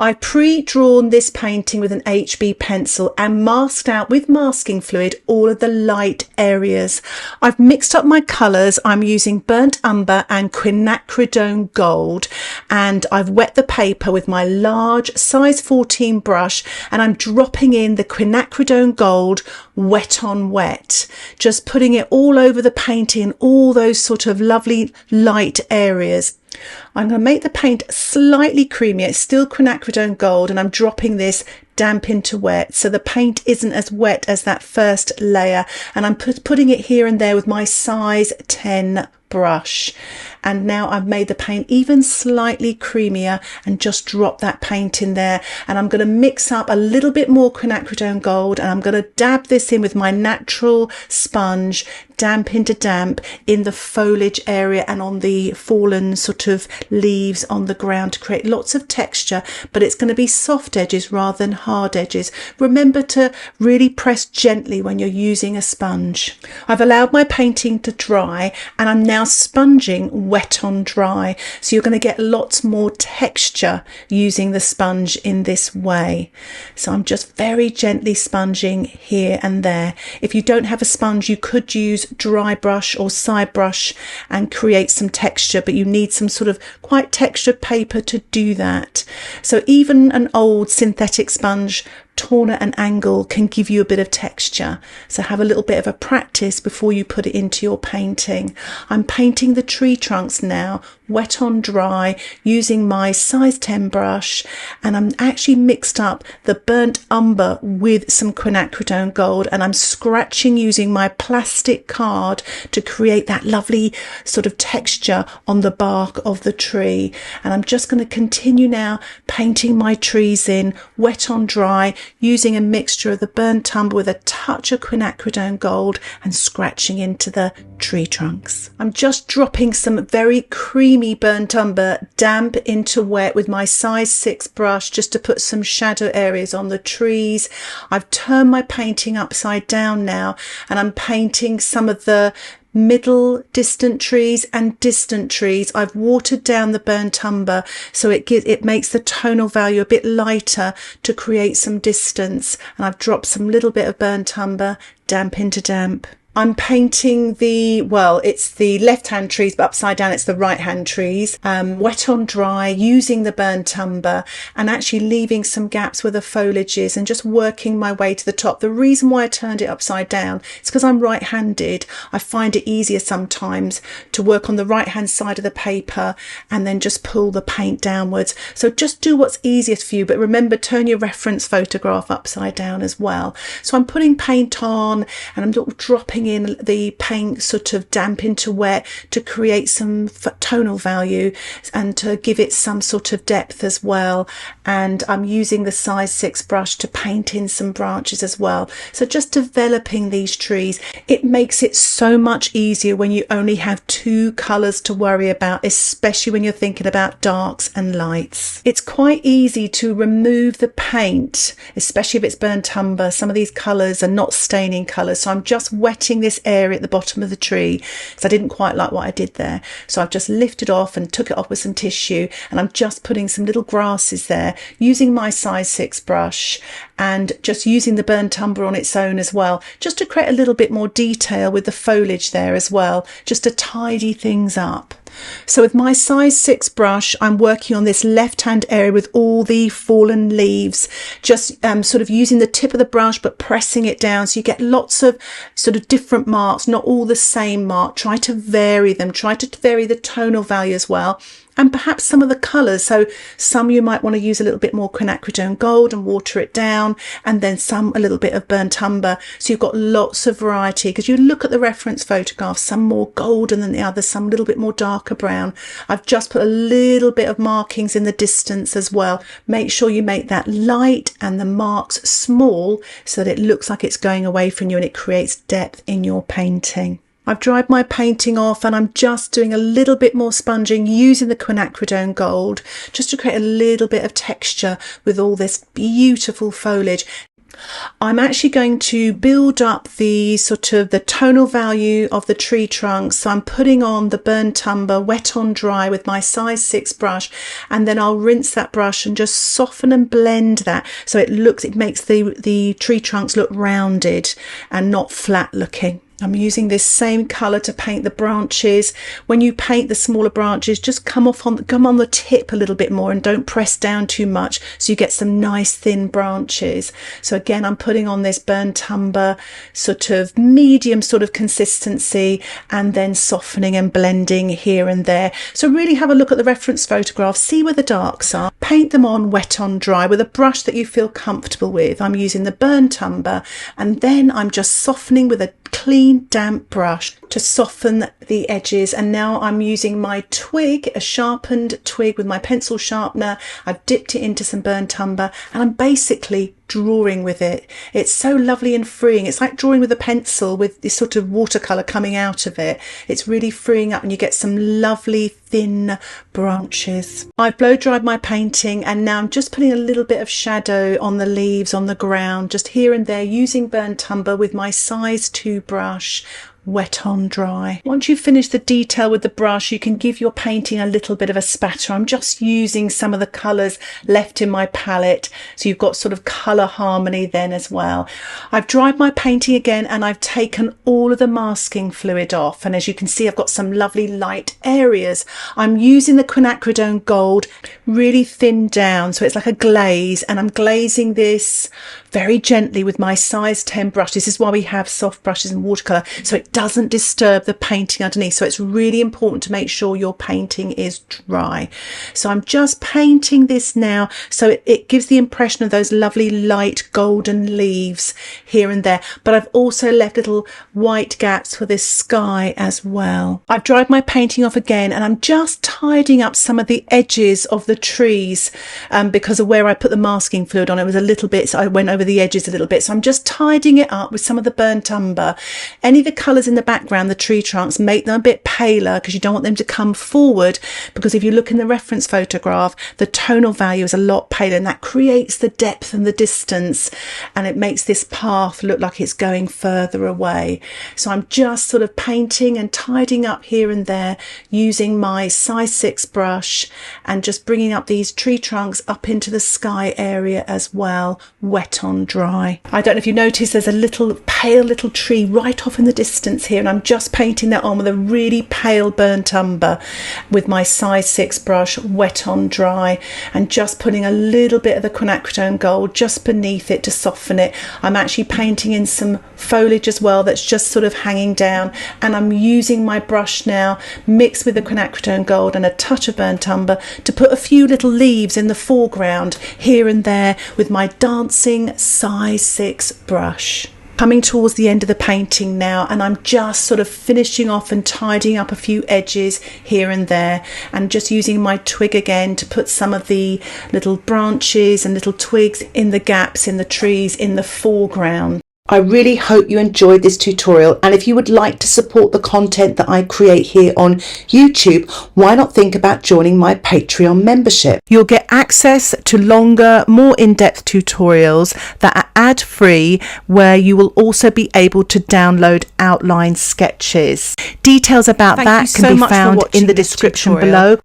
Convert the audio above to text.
I pre-drawn this painting with an HB pencil and masked out with masking fluid all of the light areas. I've mixed up my colours. I'm using burnt umber and quinacridone gold, and I've wet the paper with my large size 14 brush, and I'm dropping in the quinacridone gold wet on wet, just putting it all over the painting in all those sort of lovely light areas. I'm going to make the paint slightly creamier. It's still quinacridone gold, and I'm dropping this damp into wet so the paint isn't as wet as that first layer, and I'm putting it here and there with my size 10 brush. And now I've made the paint even slightly creamier and just drop that paint in there, and I'm going to mix up a little bit more quinacridone gold, and I'm going to dab this in with my natural sponge, damp into damp, in the foliage area and on the fallen sort of leaves on the ground to create lots of texture, but it's going to be soft edges rather than hard edges. Remember to really press gently when you're using a sponge. I've allowed my painting to dry, and I'm now sponging wet on dry, so you're going to get lots more texture using the sponge in this way. So I'm just very gently sponging here and there. If you don't have a sponge, you could use dry brush or side brush and create some texture, but you need some sort of quite textured paper to do that. So even an old synthetic sponge torn at an angle can give you a bit of texture, so have a little bit of a practice before you put it into your painting. I'm painting the tree trunks now, wet on dry, using my size 10 brush, and I'm actually mixed up the burnt umber with some quinacridone gold, and I'm scratching using my plastic card to create that lovely sort of texture on the bark of the tree. And I'm just going to continue now painting my trees in wet on dry, using a mixture of the burnt umber with a touch of quinacridone gold and scratching into the tree trunks. I'm just dropping some very creamy burnt umber damp into wet with my size 6 brush just to put some shadow areas on the trees. I've turned my painting upside down now, and I'm painting some of the middle distant trees and distant trees. I've watered down the burnt umber so it makes the tonal value a bit lighter to create some distance, and I've dropped some little bit of burnt umber damp into damp. I'm painting it's the left-hand trees, but upside down it's the right-hand trees, wet on dry, using the burnt umber and actually leaving some gaps where the foliage is and just working my way to the top. The reason why I turned it upside down is because I'm right-handed. I find it easier sometimes to work on the right-hand side of the paper and then just pull the paint downwards. So just do what's easiest for you, but remember, turn your reference photograph upside down as well. So I'm putting paint on, and I'm dropping in the paint sort of damp into wet to create some tonal value and to give it some sort of depth as well. And I'm using the size 6 brush to paint in some branches as well. So just developing these trees, it makes it so much easier when you only have 2 colours to worry about, especially when you're thinking about darks and lights. It's quite easy to remove the paint, especially if it's burnt umber. Some of these colours are not staining colours, so I'm just wetting this area at the bottom of the tree because I didn't quite like what I did there. So I've just lifted off and took it off with some tissue, and I'm just putting some little grasses there using my size 6 brush and just using the burnt umber on its own as well, just to create a little bit more detail with the foliage there as well, just to tidy things up. So with my size 6 brush, I'm working on this left hand area with all the fallen leaves, just sort of using the tip of the brush but pressing it down so you get lots of sort of different marks, not all the same mark. Try to vary them, try to vary the tonal value as well, and perhaps some of the colours. So some you might want to use a little bit more quinacridone gold and water it down, and then some a little bit of burnt umber, so you've got lots of variety. Because you look at the reference photographs, some more golden than the others, some a little bit more darker brown. I've just put a little bit of markings in the distance as well. Make sure you make that light and the marks small so that it looks like it's going away from you and it creates depth in your painting. I've dried my painting off, and I'm just doing a little bit more sponging using the quinacridone gold just to create a little bit of texture with all this beautiful foliage. I'm actually going to build up the sort of the tonal value of the tree trunks. So I'm putting on the burnt umber wet on dry with my size 6 brush, and then I'll rinse that brush and just soften and blend that so it makes the tree trunks look rounded and not flat looking. I'm using this same colour to paint the branches. When you paint the smaller branches, just come on the tip a little bit more and don't press down too much so you get some nice thin branches. So again, I'm putting on this burnt umber sort of medium sort of consistency and then softening and blending here and there. So really have a look at the reference photograph, see where the darks are, paint them on wet on dry with a brush that you feel comfortable with. I'm using the burnt umber, and then I'm just softening with a clean damp brush to soften the edges. And now I'm using my twig, a sharpened twig with my pencil sharpener. I've dipped it into some burnt umber and I'm basically drawing with it. It's so lovely and freeing. It's like drawing with a pencil with this sort of watercolour coming out of it. It's really freeing up and you get some lovely thin branches. I've blow dried my painting and now I'm just putting a little bit of shadow on the leaves on the ground, just here and there, using burnt umber with my size 2 brush wet on dry. Once you've finished the detail with the brush, you can give your painting a little bit of a spatter. I'm just using some of the colours left in my palette, so you've got sort of colour harmony then as well. I've dried my painting again and I've taken all of the masking fluid off, and as you can see I've got some lovely light areas. I'm using the Quinacridone gold really thinned down so it's like a glaze, and I'm glazing this very gently with my size 10 brush. This is why we have soft brushes in watercolour, so it doesn't disturb the painting underneath. So it's really important to make sure your painting is dry. So I'm just painting this now so it gives the impression of those lovely light golden leaves here and there, but I've also left little white gaps for this sky as well. I've dried my painting off again and I'm just tidying up some of the edges of the trees because of where I put the masking fluid on. It was a little bit, so I went over the edges a little bit, so I'm just tidying it up with some of the burnt umber. Any of the colours in the background, the tree trunks, make them a bit paler because you don't want them to come forward, because if you look in the reference photograph the tonal value is a lot paler and that creates the depth and the distance and it makes this path look like it's going further away. So I'm just sort of painting and tidying up here and there using my size 6 brush and just bringing up these tree trunks up into the sky area as well, wet on dry. I don't know if you notice there's a little pale little tree right off in the distance here, and I'm just painting that on with a really pale burnt umber with my size 6 brush wet on dry, and just putting a little bit of the Quinacridone gold just beneath it to soften it. I'm actually painting in some foliage as well that's just sort of hanging down, and I'm using my brush now mixed with the Quinacridone gold and a touch of burnt umber to put a few little leaves in the foreground here and there with my dancing size 6 brush. Coming towards the end of the painting now, and I'm just sort of finishing off and tidying up a few edges here and there, and just using my twig again to put some of the little branches and little twigs in the gaps in the trees in the foreground. I really hope you enjoyed this tutorial, and if you would like to support the content that I create here on YouTube, why not think about joining my Patreon membership? You'll get access to longer, more in-depth tutorials that are ad-free, where you will also be able to download outline sketches. Details about that can be found in the description below.